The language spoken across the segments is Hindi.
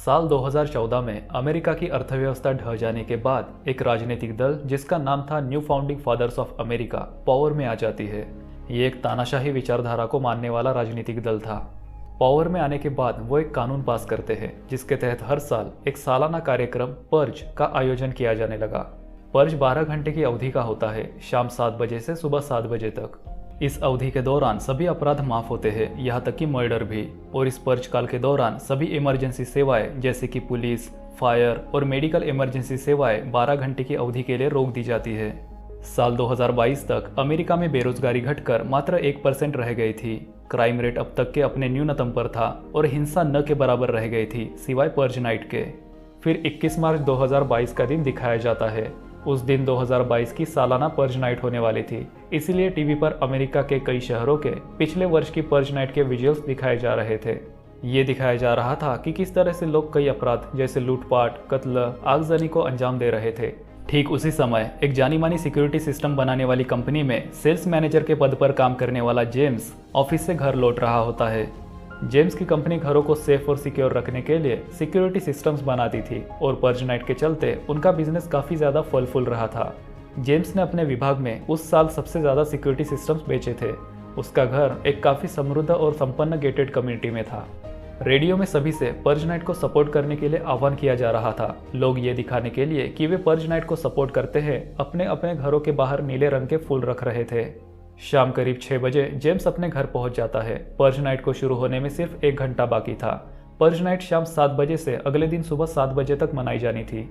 साल 2014 में अमेरिका की अर्थव्यवस्था ढह जाने के बाद एक राजनीतिक दल जिसका नाम था New Founding Fathers of America power में आ जाती है। ये एक तानाशाही विचारधारा को मानने वाला राजनीतिक दल था। पावर में आने के बाद वो एक कानून पास करते हैं जिसके तहत हर साल एक सालाना कार्यक्रम पर्ज का आयोजन किया जाने लगा। पर्ज 12 घंटे की अवधि का होता है, शाम 7 बजे से सुबह 7 बजे तक। इस अवधि के दौरान सभी अपराध माफ होते हैं, यहाँ तक कि मर्डर भी। और इस पर्ज काल के दौरान सभी इमरजेंसी सेवाएं जैसे कि पुलिस, फायर और मेडिकल इमरजेंसी सेवाएं 12 घंटे की अवधि के लिए रोक दी जाती है। साल 2022 तक अमेरिका में बेरोजगारी घटकर मात्र 1% रह गई थी। क्राइम रेट अब तक के अपने न्यूनतम पर था और हिंसा न के बराबर रह गई थी सिवाय पर्ज नाइट के। फिर 21 मार्च 2022 का दिन दिखाया जाता है। उस दिन 2022 की सालाना पर्ज नाइट होने वाली थी, इसीलिए टीवी पर अमेरिका के कई शहरों के पिछले वर्ष की पर्ज नाइट के विजुअल्स दिखाए जा रहे थे। ये दिखाया जा रहा था कि किस तरह से लोग कई अपराध जैसे लूटपाट, कत्ल, आगजनी को अंजाम दे रहे थे। ठीक उसी समय एक जानी मानी सिक्योरिटी सिस्टम बनाने वाली कंपनी में सेल्स मैनेजर के पद पर काम करने वाला जेम्स ऑफिस से घर लौट रहा होता है। जेम्स की कंपनी घरों को सेफ और सिक्योर रखने के लिए सिक्योरिटी सिस्टम्स बनाती थी और पर्ज नाइट के चलते उनका बिजनेस काफ़ी ज़्यादा फल फूल रहा था। जेम्स ने अपने विभाग में उस साल सबसे ज़्यादा सिक्योरिटी सिस्टम्स बेचे थे। उसका घर एक काफ़ी समृद्ध और संपन्न गेटेड कम्युनिटी में था। रेडियो में सभी से पर्ज नाइट को सपोर्ट करने के लिए आह्वान किया जा रहा था। लोग ये दिखाने के लिए कि वे पर्ज नाइट को सपोर्ट करते हैं अपने अपने घरों के बाहर नीले रंग के फूल रख रहे थे। शाम करीब 6 बजे जेम्स अपने घर पहुंच जाता है। पर्ज नाइट को शुरू होने में सिर्फ 1 घंटा बाकी था। पर्ज नाइट शाम 7 बजे से अगले दिन सुबह 7 बजे तक मनाई जानी थी।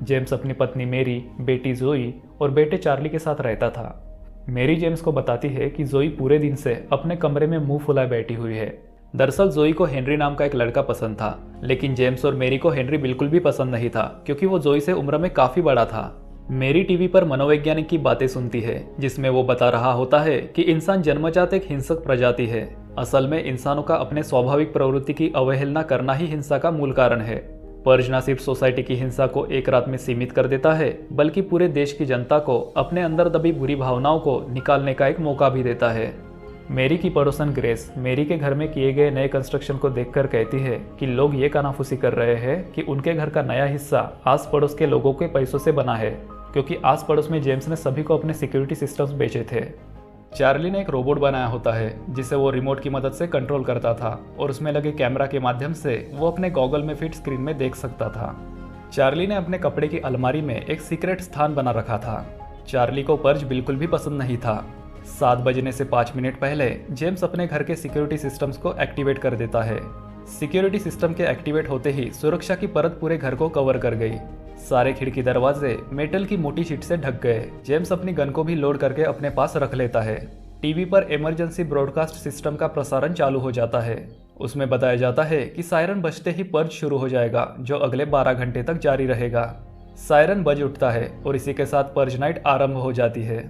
जेम्स अपनी पत्नी मेरी, बेटी जोई और बेटे चार्ली के साथ रहता था। मेरी जेम्स को बताती है कि जोई पूरे दिन से अपने कमरे में मुंह फुलाए बैठी हुई है। दरअसल जोई को हेनरी नाम का एक लड़का पसंद था, लेकिन जेम्स और मेरी को हेनरी बिल्कुल भी पसंद नहीं था क्योंकि वो जोई से उम्र में काफी बड़ा था। मेरी टीवी पर मनोवैज्ञानिक की बातें सुनती है जिसमें वो बता रहा होता है कि इंसान जन्मजात एक हिंसक प्रजाति है। असल में इंसानों का अपने स्वाभाविक प्रवृत्ति की अवहेलना करना ही हिंसा का मूल कारण है। पर्ज न सिर्फ सोसाइटी की हिंसा को एक रात में सीमित कर देता है, बल्कि पूरे देश की जनता को अपने अंदर दबी बुरी भावनाओं को निकालने का एक मौका भी देता है। मेरी की पड़ोसन ग्रेस मेरी के घर में किए गए नए कंस्ट्रक्शन को देखकर कहती है कि लोग ये कानाफूसी कर रहे हैं कि उनके घर का नया हिस्सा आस पड़ोस के लोगों के पैसों से बना है, क्योंकि आस पड़ोस में जेम्स ने सभी को अपने सिक्योरिटी सिस्टम्स बेचे थे। चार्ली ने एक रोबोट बनाया होता है जिसे वो रिमोट की मदद से कंट्रोल करता था और उसमें लगे कैमरा के माध्यम से वो अपने गॉगल में फिट स्क्रीन में देख सकता था। चार्ली ने अपने कपड़े की अलमारी में एक सीक्रेट स्थान बना रखा था। चार्ली को पर्ज बिल्कुल भी पसंद नहीं था। 7 बजने से 5 मिनट पहले जेम्स अपने घर के सिक्योरिटी सिस्टम्स को एक्टिवेट कर देता है। सिक्योरिटी सिस्टम के एक्टिवेट होते ही सुरक्षा की परत पूरे घर को कवर कर गई। सारे खिड़की दरवाजे मेटल की मोटी शीट से ढक गए। जेम्स अपनी गन को भी लोड करके अपने पास रख लेता है। टीवी पर इमरजेंसी ब्रॉडकास्ट सिस्टम का प्रसारण चालू हो जाता है। उसमें बताया जाता है कि सायरन बजते ही पर्ज शुरू हो जाएगा, जो अगले 12 घंटे तक जारी रहेगा। सायरन बज उठता है और इसी के साथ पर्ज नाइट आरंभ हो जाती है।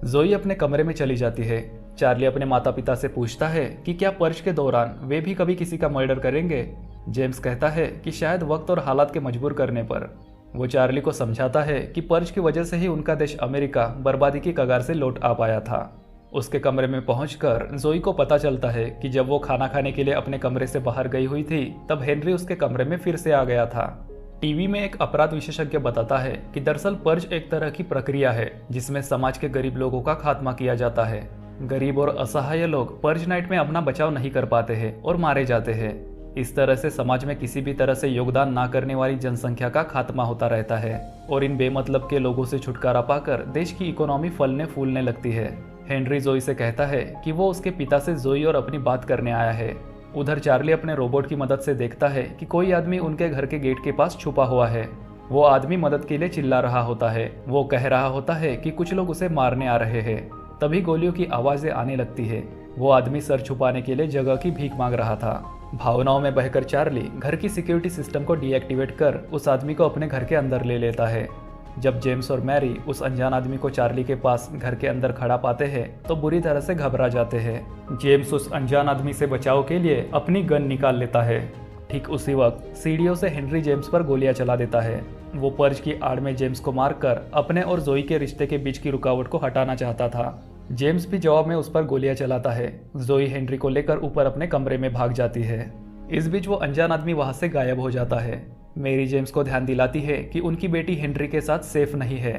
जोई अपने कमरे में चली जाती है। चार्ली अपने माता पिता से पूछता है कि क्या पर्ज के दौरान वे भी कभी किसी का मर्डर करेंगे। जेम्स कहता है कि शायद वक्त और हालात के मजबूर करने पर। वो चार्ली को समझाता है कि पर्ज की वजह से ही उनका देश अमेरिका बर्बादी की कगार से लौट आ पाया था। उसके कमरे में पहुंचकर जोई को पता चलता है कि जब वो खाना खाने के लिए अपने कमरे से बाहर गई हुई थी तब हेनरी उसके कमरे में फिर से आ गया था। टीवी में एक अपराध विशेषज्ञ बताता है कि दरअसल पर्ज एक तरह की प्रक्रिया है जिसमें समाज के गरीब लोगों का खात्मा किया जाता है। गरीब और असहाय लोग पर्ज नाइट में अपना बचाव नहीं कर पाते हैं और मारे जाते हैं। इस तरह से समाज में किसी भी तरह से योगदान ना करने वाली जनसंख्या का खात्मा होता रहता है और इन बेमतलब के लोगों से छुटकारा पाकर देश की इकोनॉमी फलने फूलने लगती है। हेनरी जोई से कहता है कि वो उसके पिता से जोई और अपनी बात करने आया है। उधर चार्ली अपने रोबोट की मदद से देखता है कि कोई आदमी उनके घर के गेट के पास छुपा हुआ है। वो आदमी मदद के लिए चिल्ला रहा होता है। वो कह रहा होता है कि कुछ लोग उसे मारने आ रहे हैं। तभी गोलियों की आवाजें आने लगती है। वो आदमी सर छुपाने के लिए जगह की भीख मांग रहा था। भावनाओं में बहकर चार्ली घर की सिक्योरिटी सिस्टम को डीएक्टिवेट कर उस आदमी को अपने घर के अंदर ले लेता है। जब जेम्स और मैरी उस अनजान आदमी को चार्ली के पास घर के अंदर खड़ा पाते हैं तो बुरी तरह से घबरा जाते हैं। जेम्स उस अनजान आदमी से बचाव के लिए अपनी गन निकाल लेता है। ठीक उसी वक्त सीढ़ियों से हेनरी जेम्स पर गोलियां चला देता है। वो पर्ज की आड़ में जेम्स को मारकर अपने और जोई के रिश्ते के बीच की रुकावट को हटाना चाहता था। जेम्स भी जवाब में उस पर गोलियां चलाता है। जोई हेनरी को लेकर ऊपर अपने कमरे में भाग जाती है। इस बीच वो अनजान आदमी वहां से गायब हो जाता है। मेरी जेम्स को ध्यान दिलाती है कि उनकी बेटी हेनरी के साथ सेफ नहीं है।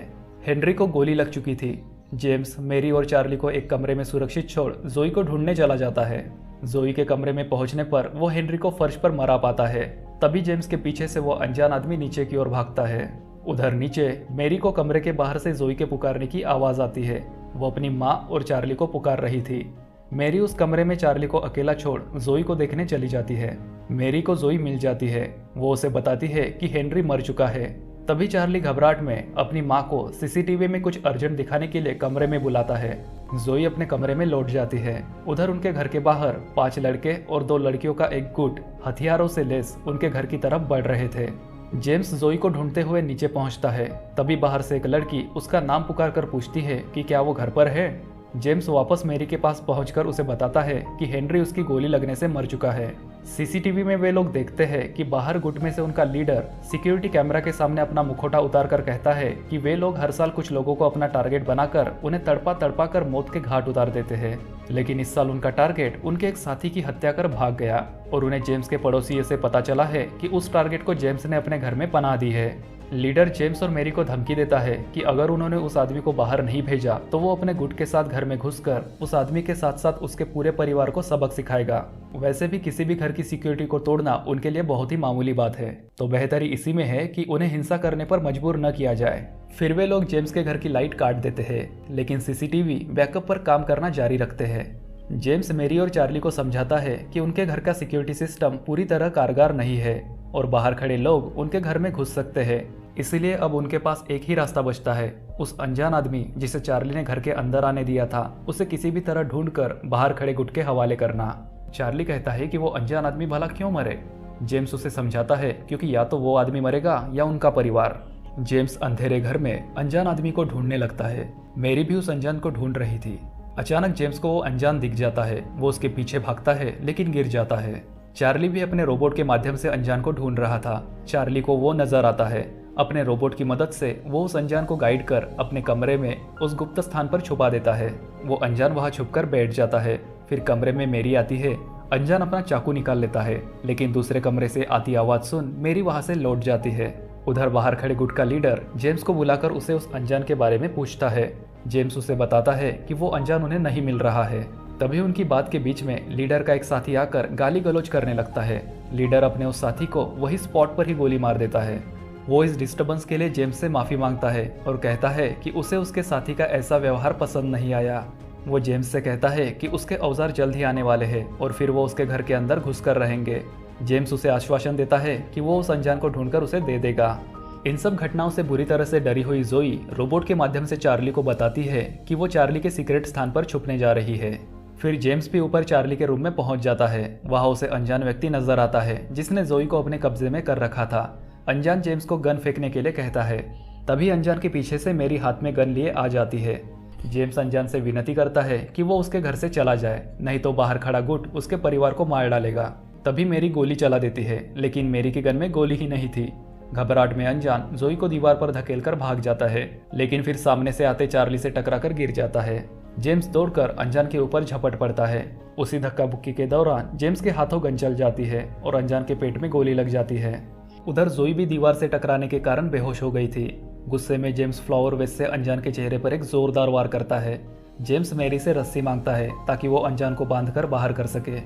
हेनरी को गोली लग चुकी थी। जेम्स मेरी और चार्ली को एक कमरे में सुरक्षित छोड़ जोई को ढूंढने चला जाता है। जोई के कमरे में पहुंचने पर वो हेनरी को फर्श पर मरा पाता है। तभी जेम्स के पीछे से वो अनजान आदमी नीचे की ओर भागता है। उधर नीचे मेरी को कमरे के बाहर से जोई के पुकारने की आवाज आती है। वो अपनी माँ और चार्ली को पुकार रही थी। मेरी उस कमरे में चार्ली को अकेला छोड़ जोई को देखने चली जाती है। मेरी को जोई मिल जाती है। वो उसे बताती है कि हेनरी मर चुका है। तभी चार्ली घबराहट में अपनी माँ को सीसीटीवी में कुछ अर्जेंट दिखाने के लिए कमरे में बुलाता है। जोई अपने कमरे में लौट जाती है। उधर उनके घर के बाहर 5 लड़के और 2 लड़कियों का एक गुट हथियारों से लैस उनके घर की तरफ बढ़ रहे थे। जेम्स जोई को ढूंढते हुए नीचे पहुंचता है। तभी बाहर से एक लड़की उसका नाम पुकार कर पूछती है कि क्या वो घर पर है। जेम्स वापस मेरी के पास पहुंचकर उसे बताता है कि हेनरी उसकी गोली लगने से मर चुका है। सीसीटीवी में वे लोग देखते हैं कि बाहर गुट में से उनका लीडर सिक्योरिटी कैमरा के सामने अपना मुखौटा उतार कर कहता है कि वे लोग हर साल कुछ लोगों को अपना टारगेट बनाकर उन्हें तड़पा तड़पा कर मौत के घाट उतार देते हैं। लेकिन इस साल उनका टारगेट उनके एक साथी की हत्या कर भाग गया और उन्हें जेम्स के पड़ोसी से पता चला है कि उस टारगेट को जेम्स ने अपने घर में पनाह दी है। लीडर जेम्स और मेरी को धमकी देता है कि अगर उन्होंने उस आदमी को बाहर नहीं भेजा तो वो अपने गुट के साथ घर में घुसकर उस आदमी के साथ साथ उसके पूरे परिवार को सबक सिखाएगा। वैसे भी किसी भी घर की सिक्योरिटी को तोड़ना उनके लिए बहुत ही मामूली बात है, तो बेहतरी इसी में है कि उन्हें हिंसा करने पर मजबूर न किया जाए। फिर वे लोग जेम्स के घर की लाइट काट देते हैं, लेकिन सीसीटीवी बैकअप पर काम करना जारी रखते हैं। जेम्स मेरी और चार्ली को समझाता है कि उनके घर का सिक्योरिटी सिस्टम पूरी तरह कारगर नहीं है और बाहर खड़े लोग उनके घर में घुस सकते हैं। इसलिए अब उनके पास एक ही रास्ता बचता है, उस अनजान आदमी जिसे चार्ली ने घर के अंदर आने दिया था उसे किसी भी तरह ढूंढकर बाहर खड़े गुट के हवाले करना। चार्ली कहता है कि वो अनजान आदमी भला क्यों मरे। जेम्स उसे समझाता है क्योंकि या तो वो आदमी मरेगा या उनका परिवार। जेम्स अंधेरे घर में अनजान आदमी को ढूंढने लगता है। मेरी भी उस अनजान को ढूंढ रही थी। अचानक जेम्स को वो अनजान दिख जाता है। वो उसके पीछे भागता है लेकिन गिर जाता है। चार्ली भी अपने रोबोट के माध्यम से अनजान को ढूंढ रहा था। चार्ली को वो नजर आता है। अपने रोबोट की मदद से वो उस अनजान को गाइड कर अपने कमरे में उस गुप्त स्थान पर छुपा देता है। वो अनजान वहां छुपकर बैठ जाता है। फिर कमरे में मेरी आती है। अनजान अपना चाकू निकाल लेता है, लेकिन दूसरे कमरे से आती आवाज सुन मेरी वहां से लौट जाती है। उधर बाहर खड़े गुट का लीडर जेम्स को बुलाकर उसे उस अनजान के बारे में पूछता है। जेम्स उसे बताता है कि वो अनजान उन्हें नहीं मिल रहा है। तभी उनकी बात के बीच में लीडर का एक साथी आकर गाली गलौज करने लगता है। लीडर अपने उस साथी को वही स्पॉट पर ही गोली मार देता है। वो इस डिस्टर्बेंस के लिए जेम्स से माफी मांगता है और कहता है कि उसे उसके साथी का ऐसा व्यवहार पसंद नहीं आया। वो जेम्स से कहता है कि उसके औजार जल्द ही आने वाले हैं और फिर वो उसके घर के अंदर घुसकर रहेंगे। जेम्स उसे आश्वासन देता है कि वो उस अनजान को ढूंढकर उसे दे देगा। इन सब घटनाओं से बुरी तरह से डरी हुई जोई रोबोट के माध्यम से चार्ली को बताती है कि वो चार्ली के सीक्रेट स्थान पर छुपने जा रही है। फिर जेम्स भी ऊपर चार्ली के रूम में पहुंच जाता है। वहां उसे अनजान व्यक्ति नजर आता है जिसने जोई को अपने कब्जे में कर रखा था। अनजान जेम्स को गन फेंकने के लिए कहता है। तभी अनजान के पीछे से मेरी हाथ में गन लिए आ जाती है। जेम्स अनजान से विनती करता है कि वो उसके घर से चला जाए, नहीं तो बाहर खड़ा गुट उसके परिवार को मार डालेगा। तभी मेरी गोली चला देती है, लेकिन मेरी की गन में गोली ही नहीं थी। घबराहट में अनजान जोई को दीवार पर धकेलकर भाग जाता है, लेकिन फिर सामने से आते चार्ली से टकराकर गिर जाता है। जेम्स दौड़कर अनजान के ऊपर झपट पड़ता है। उसी धक्का बुक्की के दौरान जेम्स के हाथों गन चल जाती है और अनजान के पेट में गोली लग जाती है। उधर जोई भी दीवार से टकराने के कारण बेहोश हो गई थी। गुस्से में जेम्स फ्लावर वेस्ट से अनजान के चेहरे पर एक जोरदार वार करता है। जेम्स मैरी से रस्सी मांगता है ताकि वो अनजान को बांधकर बाहर कर सके।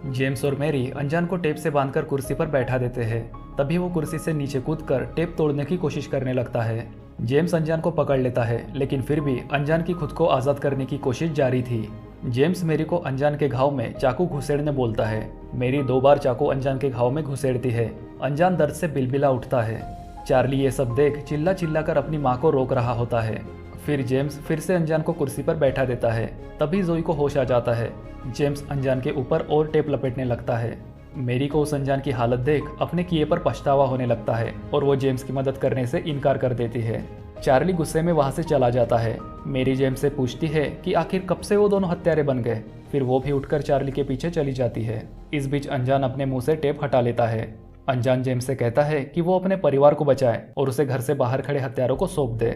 जेम्स और मैरी अनजान को टेप से बांधकर कुर्सी पर बैठा देते हैं। तभी वो कुर्सी से नीचे कूदकर टेप तोड़ने की कोशिश करने लगता है। जेम्स अनजान को पकड़ लेता है, लेकिन फिर भी अनजान की खुद को आज़ाद करने की कोशिश जारी थी। जेम्स मैरी को अनजान के घाव में चाकू घुसेड़ने बोलता है। मैरी 2 बार चाकू अनजान के घाव में घुसेड़ती है। अनजान दर्द से बिलबिला उठता है। चार्ली ये सब देख चिल्ला चिल्ला कर अपनी माँ को रोक रहा होता है। फिर जेम्स फिर से अनजान को कुर्सी पर बैठा देता है। तभी जोई को होश आ जाता है। जेम्स अनजान के ऊपर और टेप लपेटने लगता है। मैरी को उस अनजान की हालत देख अपने किए पर पछतावा होने लगता है और वो जेम्स की मदद करने से इनकार कर देती है। चार्ली गुस्से में वहां से चला जाता है। मैरी जेम्स से पूछती है कि आखिर कब से वो दोनों हत्यारे बन गए। फिर वो भी उठकर चार्ली के पीछे चली जाती है। इस बीच अनजान अपने मुंह से टेप हटा लेता है। अनजान जेम्स से कहता है कि वो अपने परिवार को बचाए और उसे घर से बाहर खड़े हत्यारों को सौंप दे।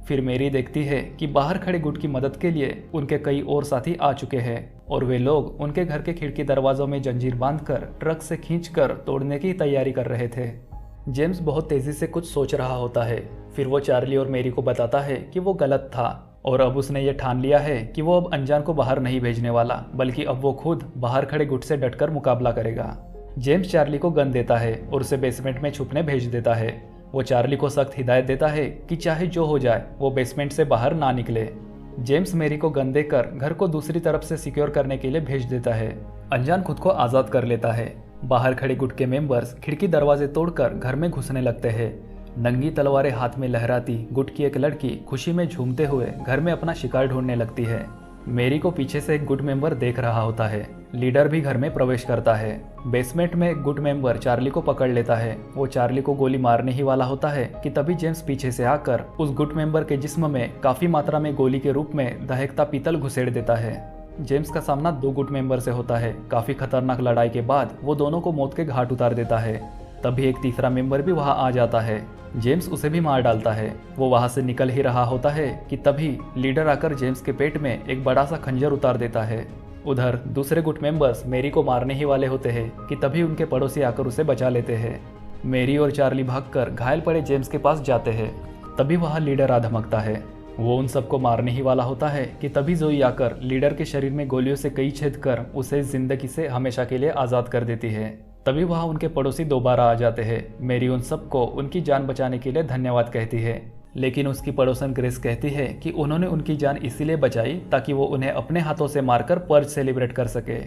फिर मेरी देखती है कि बाहर खड़े गुट की मदद के लिए उनके कई और साथी आ चुके हैं और वे लोग उनके घर के खिड़की दरवाजों में जंजीर बांधकर ट्रक से खींचकर तोड़ने की तैयारी कर रहे थे। जेम्स बहुत तेजी से कुछ सोच रहा होता है। फिर वो चार्ली और मेरी को बताता है कि वो गलत था और अब उसने ये ठान लिया है कि वो अब अनजान को बाहर नहीं भेजने वाला, बल्कि अब वो खुद बाहर खड़े गुट से डटकर मुकाबला करेगा। जेम्स चार्ली को गन देता है और उसे बेसमेंट में छुपने भेज देता है। वो चार्ली को सख्त हिदायत देता है कि चाहे जो हो जाए वो बेसमेंट से बाहर ना निकले। जेम्स मेरी को गन देकर घर को दूसरी तरफ से सिक्योर करने के लिए भेज देता है। अनजान खुद को आज़ाद कर लेता है। बाहर खड़े गुट के मेंबर्स खिड़की दरवाजे तोड़कर घर में घुसने लगते हैं। नंगी तलवारें हाथ में लहराती गुट की एक लड़की खुशी में झूमते हुए घर में अपना शिकार ढूंढने लगती है। मेरी को पीछे से एक गुट मेंबर देख रहा होता है। लीडर भी घर में प्रवेश करता है। बेसमेंट में एक गुट मेंबर चार्ली को पकड़ लेता है। वो चार्ली को गोली मारने ही वाला होता है कि तभी जेम्स पीछे से आकर उस गुट मेंबर के जिस्म में काफी मात्रा में गोली के रूप में दहकता पीतल घुसेड़ देता है। जेम्स का सामना 2 गुट मेंबर से होता है। काफी खतरनाक लड़ाई के बाद वो दोनों को मौत के घाट उतार देता है। तभी एक तीसरा मेंबर भी वहां आ जाता है। जेम्स उसे भी मार डालता है। वो वहां से निकल ही रहा होता है कि तभी लीडर आकर जेम्स के पेट में एक बड़ा सा खंजर उतार देता है। उधर दूसरे गुट मेंबर्स मेरी को मारने ही वाले होते हैं कि तभी उनके पड़ोसी आकर उसे बचा लेते हैं। मेरी और चार्ली भागकर घायल पड़े जेम्स के पास जाते हैं। तभी वहां लीडर आ धमकता है। वो उन सबको मारने ही वाला होता है कि तभी जोई आकर लीडर के शरीर में गोलियों से कई छेद कर उसे जिंदगी से हमेशा के लिए आज़ाद कर देती है। तभी वहां उनके पड़ोसी दोबारा आ जाते हैं। मेरी उन सबको उनकी जान बचाने के लिए धन्यवाद कहती है, लेकिन उसकी पड़ोसन ग्रेस कहती है कि उन्होंने उनकी जान इसीलिए बचाई ताकि वो उन्हें अपने हाथों से मारकर पर्ज सेलिब्रेट कर सके।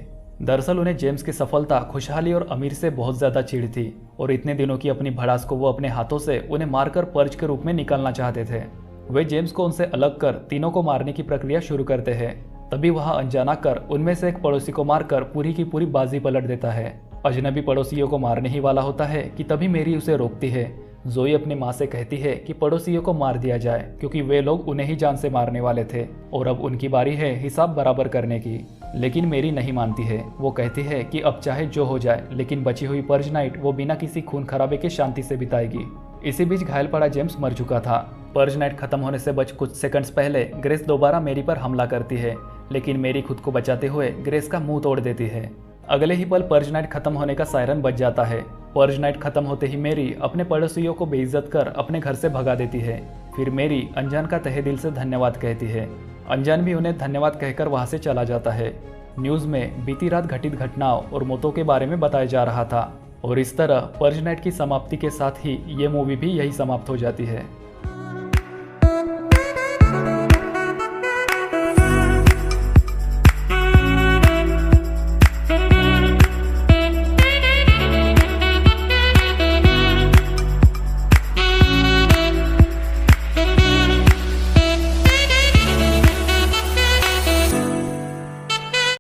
दरअसल उन्हें जेम्स की सफलता, खुशहाली और अमीर से बहुत ज्यादा चिढ़ थी और इतने दिनों की अपनी भड़ास को वो अपने हाथों से उन्हें मारकर पर्ज के रूप में निकालना चाहते थे। वे जेम्स को उनसे अलग कर तीनों को मारने की प्रक्रिया शुरू करते हैं। तभी वहां अनजाना कर उनमें से एक पड़ोसी को मारकर पूरी की पूरी बाजी पलट देता है। अजनबी पड़ोसियों को मारने ही वाला होता है कि तभी मेरी उसे रोकती है। जोई अपनी माँ से कहती है कि पड़ोसियों को मार दिया जाए क्योंकि वे लोग उन्हें ही जान से मारने वाले थे और अब उनकी बारी है हिसाब बराबर करने की। लेकिन मेरी नहीं मानती है। वो कहती है कि अब चाहे जो हो जाए लेकिन बची हुई पर्ज नाइट वो बिना किसी खून खराबे के शांति से बिताएगी। इसी बीच घायल पड़ा जेम्स मर चुका था। पर्ज नाइट खत्म होने से बच कुछ सेकंड्स पहले ग्रेस दोबारा मेरी पर हमला करती है, लेकिन मेरी खुद को बचाते हुए ग्रेस का मुंह तोड़ देती है। अगले ही पल पर्ज नाइट खत्म होने का सायरन बज जाता है। पर्ज नाइट खत्म होते ही मेरी अपने पड़ोसियों को बेइज्जत कर अपने घर से भगा देती है। फिर मेरी अनजान का तहे दिल से धन्यवाद कहती है। अनजान भी उन्हें धन्यवाद कहकर वहां से चला जाता है। न्यूज में बीती रात घटित घटनाओं और मौतों के बारे में बताया जा रहा था और इस तरह पर्ज नाइट की समाप्ति के साथ ही ये मूवी भी यही समाप्त हो जाती है।